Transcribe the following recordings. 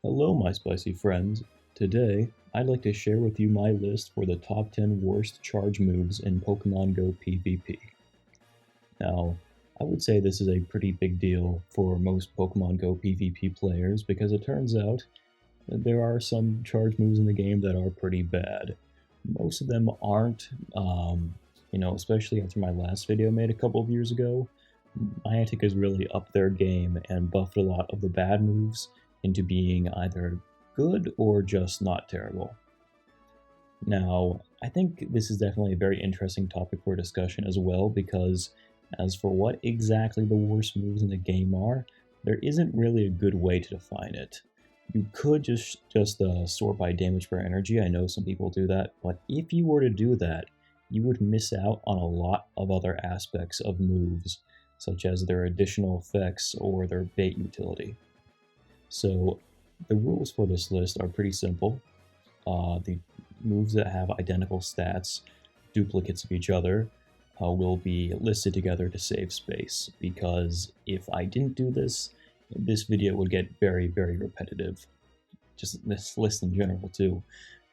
Hello, my spicy friends. Today, I'd like to share with you my list for the top 10 worst charge moves in Pokemon Go PvP. Now, I would say this is a pretty big deal for most Pokemon Go PvP players because it turns out that there are some charge moves in the game that are pretty bad. Most of them aren't, especially after my last video made a couple of years ago. Niantic has really upped their game and buffed a lot of the bad moves into being either good or just not terrible. Now, I think this is definitely a very interesting topic for discussion as well, because as for what exactly the worst moves in the game are, there isn't really a good way to define it. You could just sort by damage per energy. I know some people do that, but if you were to do that, you would miss out on a lot of other aspects of moves, such as their additional effects or their bait utility. So the rules for this list are pretty simple. The moves that have identical stats, duplicates of each other, will be listed together to save space, because if I didn't do this, this video would get very, very repetitive. Just this list in general too.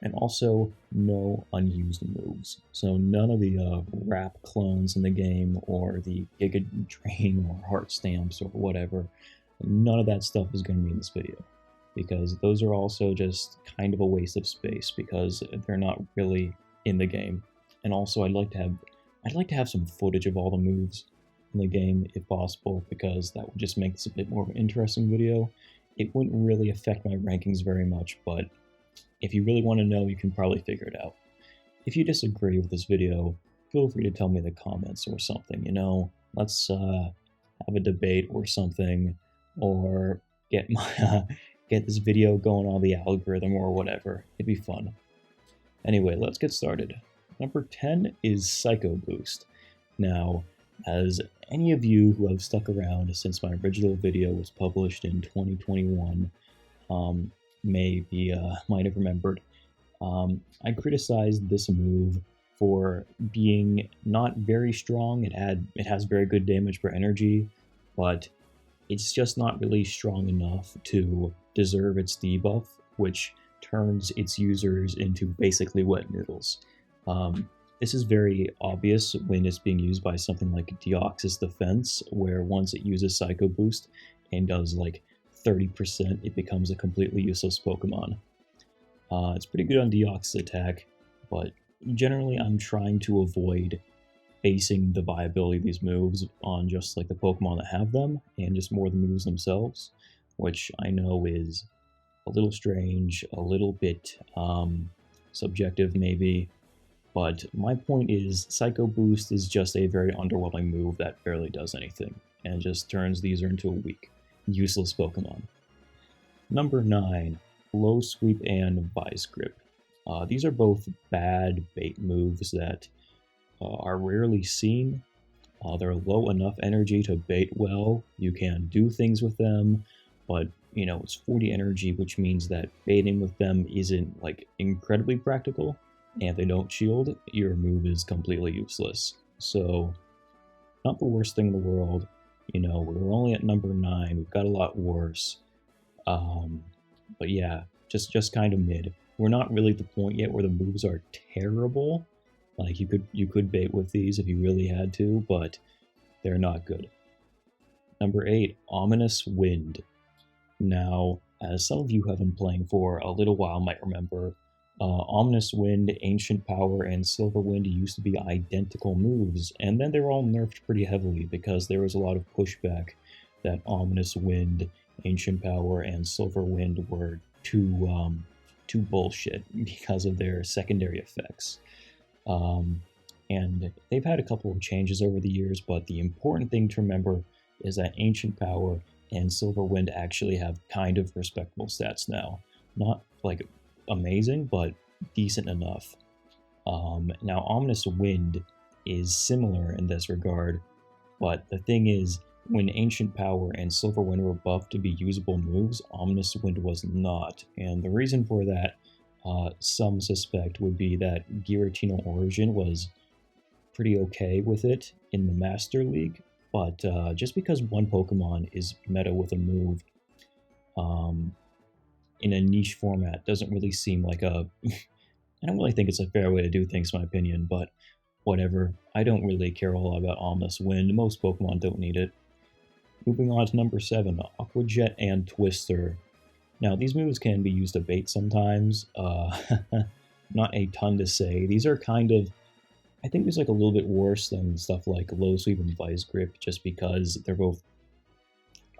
And also, no unused moves. So none of the rap clones in the game, or the Giga Drain or Heart Stamps or whatever, none of that stuff is going to be in this video, because those are also just kind of a waste of space because they're not really in the game. And also, I'd like to have some footage of all the moves in the game if possible, because that would just make this a bit more of an interesting video. It wouldn't really affect my rankings very much, but if you really want to know, you can probably figure it out. If you disagree with this video, feel free to tell me in the comments or something, let's have a debate or something, or get get this video going on the algorithm or whatever. It'd be fun. Anyway, let's get started. Number 10 is Psycho Boost. Now, as any of you who have stuck around since my original video was published in 2021 might have remembered, I criticized this move for being not very strong. It has very good damage per energy, but it's just not really strong enough to deserve its debuff, which turns its users into basically wet noodles. This is very obvious when it's being used by something like Deoxys Defense, where once it uses Psycho Boost and does like 30%, it becomes a completely useless Pokemon. It's pretty good on Deoxys attack, but generally I'm trying to avoid basing the viability of these moves on just like the Pokemon that have them, and just more the moves themselves, which I know is a little strange, a little bit subjective maybe, but my point is Psycho Boost is just a very underwhelming move that barely does anything, and just turns the user into a weak, useless Pokemon. Number 9, Low Sweep and Vice Grip. These are both bad bait moves that are rarely seen. They're low enough energy to bait well. You can do things with them, but it's 40 energy, which means that baiting with them isn't like incredibly practical, and if they don't shield, your move is completely useless. So, not the worst thing in the world. We're only at number 9. We've got a lot worse. But yeah, just kind of mid. We're not really at the point yet where the moves are terrible. Like you could bait with these if you really had to, but they're not good. Number 8, Ominous Wind. Now, as some of you have been playing for a little while might remember, Ominous Wind, Ancient Power, and Silver Wind used to be identical moves, and then they were all nerfed pretty heavily because there was a lot of pushback that Ominous Wind, Ancient Power, and Silver Wind were too bullshit because of their secondary effects. And they've had a couple of changes over the years, but the important thing to remember is that Ancient Power and Silver Wind actually have kind of respectable stats now. Not like amazing, but decent enough. Now, Ominous Wind is similar in this regard, but the thing is, when Ancient Power and Silver Wind were buffed to be usable moves, Ominous Wind was not, and the reason for that, some suspect, would be that Giratina Origin was pretty okay with it in the Master League, but just because one Pokemon is meta with a move, in a niche format doesn't really seem like a... I don't really think it's a fair way to do things, in my opinion, but whatever. I don't really care a lot about Ominous Wind. Most Pokemon don't need it. Moving on to number 7, Aqua Jet and Twister. Now, these moves can be used to bait sometimes. Not a ton to say. These are kind of... I think these are like a little bit worse than stuff like Low Sweep and Vice Grip, just because they're both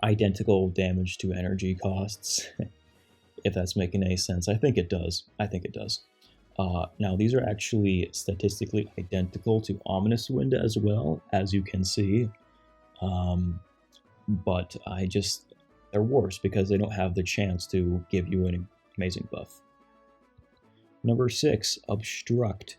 identical damage to energy costs. If that's making any sense. I think it does. Now, these are actually statistically identical to Ominous Wind as well, as you can see. But they're worse because they don't have the chance to give you an amazing buff. Number 6, Obstruct.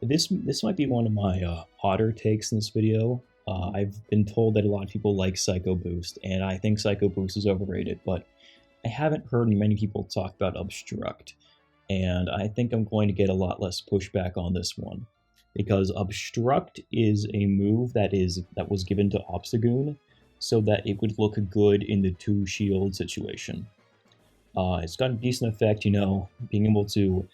This might be one of my hotter takes in this video. I've been told that a lot of people like Psycho Boost, and I think Psycho Boost is overrated, but I haven't heard many people talk about Obstruct, and I think I'm going to get a lot less pushback on this one, because Obstruct is a move that was given to Obstagoon so that it would look good in the 2-shield situation. It's got a decent effect, you know, being able to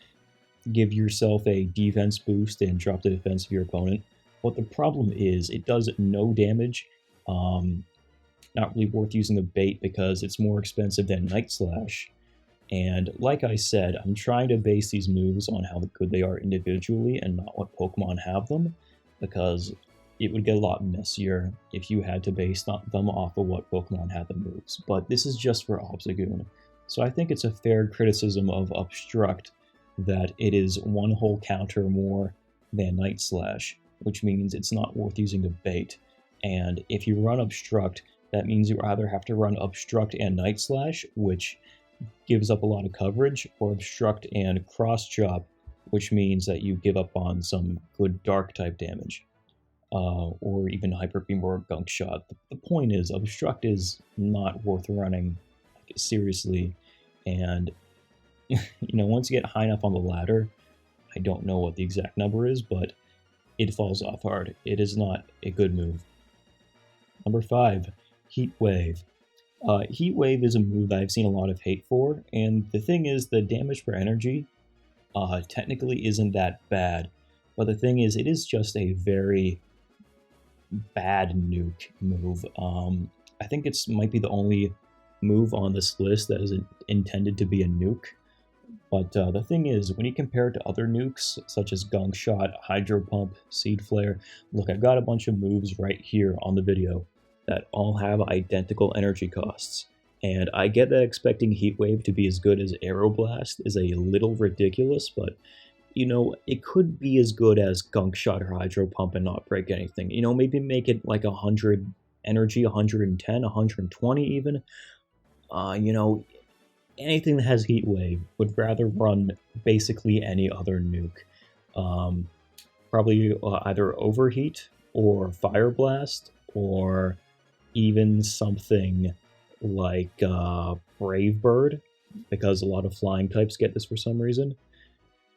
give yourself a defense boost and drop the defense of your opponent. But the problem is it does no damage. Not really worth using the bait because it's more expensive than Night Slash. And like I said, I'm trying to base these moves on how good they are individually and not what Pokemon have them, because it would get a lot messier if you had to base them off of what Pokemon have the moves. But this is just for Obstagoon. So I think it's a fair criticism of Obstruct that it is one whole counter more than Night Slash, which means it's not worth using the bait. And if you run Obstruct, that means you either have to run Obstruct and Night Slash, which gives up a lot of coverage, or Obstruct and Cross Chop, which means that you give up on some good Dark type damage, or even Hyper Beam or Gunk Shot. The point is, Obstruct is not worth running seriously, and you know, once you get high enough on the ladder, I don't know what the exact number is, but it falls off hard. It is not a good move. Number 5, Heatwave. Heatwave is a move that I've seen a lot of hate for, and the thing is, the damage per energy technically isn't that bad, but the thing is, it is just a very bad nuke move. I think it might be the only move on this list that is intended to be a nuke, but the thing is, when you compare it to other nukes, such as Gunk Shot, Hydro Pump, Seed Flare, look, I've got a bunch of moves right here on the video that all have identical energy costs. And I get that expecting Heatwave to be as good as Aeroblast is a little ridiculous, but, you know, it could be as good as Gunk Shot or Hydro Pump and not break anything. You know, maybe make it like 100 energy, 110, 120 even. You know, anything that has Heatwave would rather run basically any other nuke. Probably either Overheat or Fire Blast, or even something like Brave Bird, because a lot of flying types get this for some reason.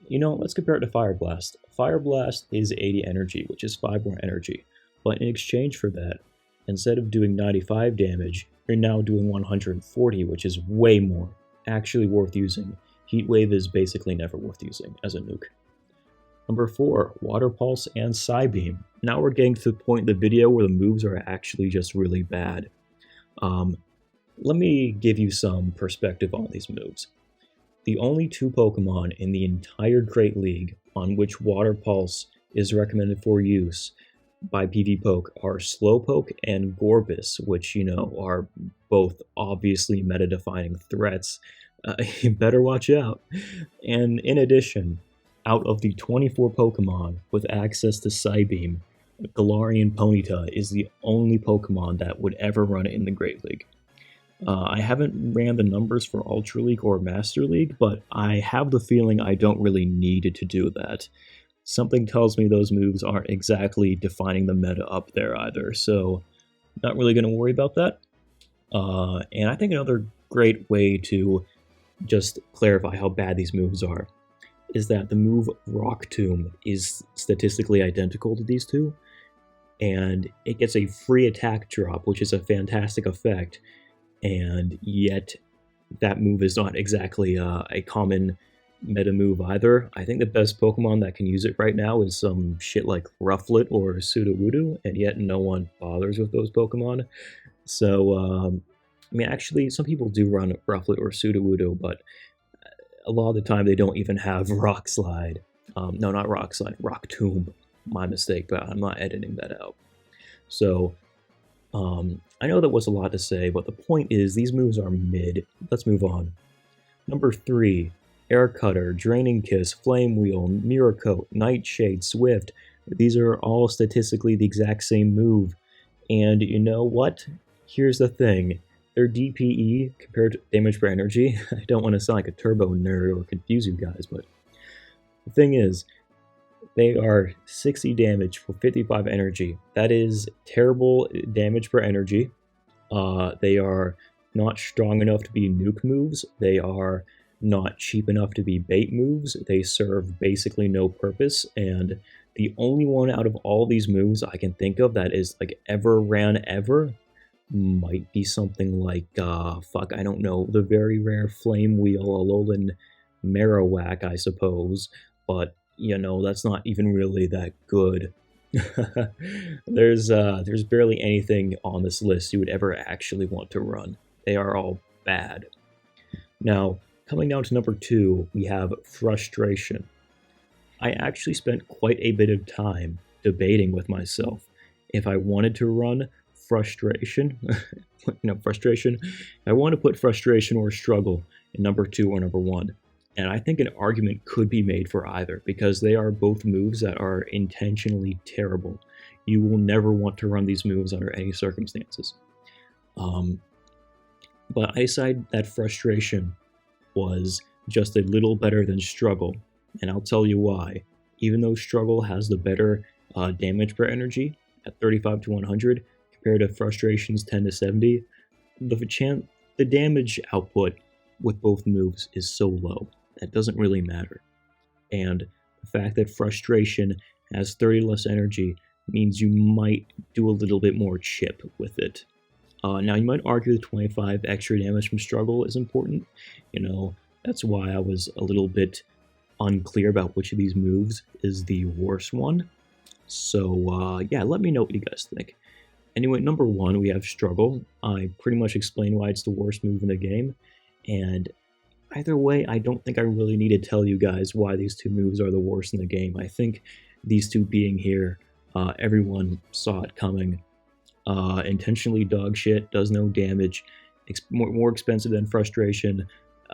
You know, let's compare it to Fire Blast. Fire Blast is 80 energy, which is 5 more energy, but in exchange for that, instead of doing 95 damage, you're now doing 140, which is way more, actually worth using. Heatwave is basically never worth using as a nuke. Number 4, Water Pulse and Psybeam. Now we're getting to the point in the video where the moves are actually just really bad. Let me give you some perspective on these moves. The only 2 Pokemon in the entire Great League on which Water Pulse is recommended for use by PvPoke are Slowpoke and Gorbis, which, you know, are both obviously meta-defining threats. You better watch out. And in addition, out of the 24 Pokemon with access to Psybeam, Galarian Ponyta is the only Pokemon that would ever run it in the Great League. I haven't ran the numbers for Ultra League or Master League, but I have the feeling I don't really need to do that. Something tells me those moves aren't exactly defining the meta up there either, so not really going to worry about that. And I think another great way to just clarify how bad these moves are is that the move Rock Tomb is statistically identical to these two, and it gets a free attack drop, which is a fantastic effect, and yet that move is not exactly a common meta move either. I think the best Pokemon that can use it right now is some shit like Rufflet or Sudowoodo, and yet no one bothers with those Pokemon. So, I mean, actually, some people do run Rufflet or Sudowoodo, but a lot of the time they don't even have Rock Slide. No, not Rock Slide, Rock Tomb. My mistake, but I'm not editing that out. So, I know that was a lot to say, but the point is these moves are mid. Let's move on. Number 3, Air Cutter, Draining Kiss, Flame Wheel, Mirror Coat, Nightshade, Swift. These are all statistically the exact same move. And you know what? Here's the thing. Their DPE compared to damage per energy, I don't want to sound like a turbo nerd or confuse you guys, but the thing is, they are 60 damage for 55 energy. That is terrible damage per energy. They are not strong enough to be nuke moves. They are not cheap enough to be bait moves. They serve basically no purpose, and the only one out of all these moves I can think of that is like ever ran ever might be something like, I don't know, the very rare Flame Wheel, Alolan Marowak, I suppose, but, you know, that's not even really that good. There's barely anything on this list you would ever actually want to run. They are all bad. Now, coming down to number 2, we have Frustration. I actually spent quite a bit of time debating with myself if I wanted to run Frustration, Frustration. I want to put Frustration or Struggle in number 2 or number 1. And I think an argument could be made for either, because they are both moves that are intentionally terrible. You will never want to run these moves under any circumstances. But I decided that Frustration was just a little better than Struggle, and I'll tell you why. Even though Struggle has the better damage per energy at 35 to 100, compared to Frustration's 10 to 70, the damage output with both moves is so low. That doesn't really matter. And the fact that Frustration has 30 less energy means you might do a little bit more chip with it. Now, you might argue the 25 extra damage from Struggle is important. You know, that's why I was a little bit unclear about which of these moves is the worst one. So, yeah, let me know what you guys think. Anyway, number 1, we have Struggle. I pretty much explained why it's the worst move in the game, and either way, I don't think I really need to tell you guys why these two moves are the worst in the game. I think these two being here, everyone saw it coming. Intentionally dog shit, does no damage, more expensive than Frustration.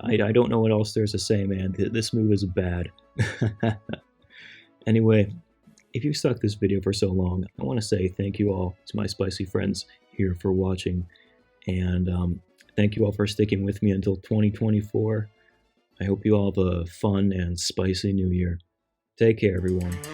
I don't know what else there's to say, man. This move is bad. Anyway, if you stuck this video for so long, I want to say thank you all to my spicy friends here for watching, and thank you all for sticking with me until 2024. I hope you all have a fun and spicy new year. Take care, everyone.